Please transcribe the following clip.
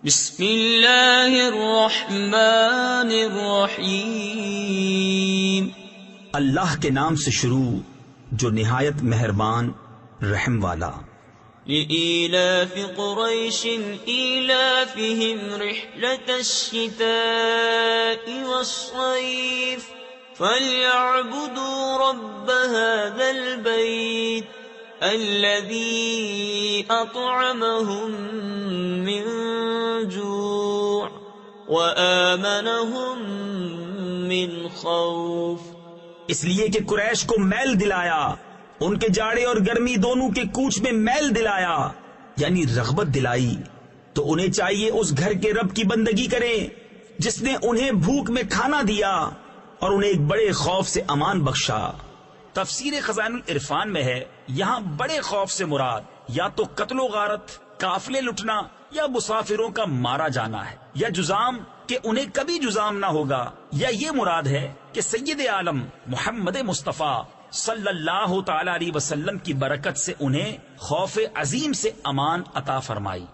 بسم اللہ الرحمن الرحیم، اللہ کے نام سے شروع جو نہایت مہربان رحم والا۔ لإيلاف قریش إيلافهم رحلة الشتاء والصيف فليعبدوا رب هذا البيت الذي أطعمهم من جوع وآمنهم من خوف۔ اس لیے کہ قریش کو میل دلایا، ان کے جاڑے اور گرمی دونوں کے کوچ میں میل دلایا، یعنی رغبت دلائی، تو انہیں چاہیے اس گھر کے رب کی بندگی کریں جس نے انہیں بھوک میں کھانا دیا اور انہیں ایک بڑے خوف سے امان بخشا۔ تفسیر خزائن العرفان میں ہے، یہاں بڑے خوف سے مراد یا تو قتل و غارت، قافلے لٹنا، یا مسافروں کا مارا جانا ہے، یا جزام کہ انہیں کبھی جزام نہ ہوگا، یا یہ مراد ہے کہ سید عالم محمد مصطفیٰ صلی اللہ تعالی علیہ وسلم کی برکت سے انہیں خوف عظیم سے امان عطا فرمائی۔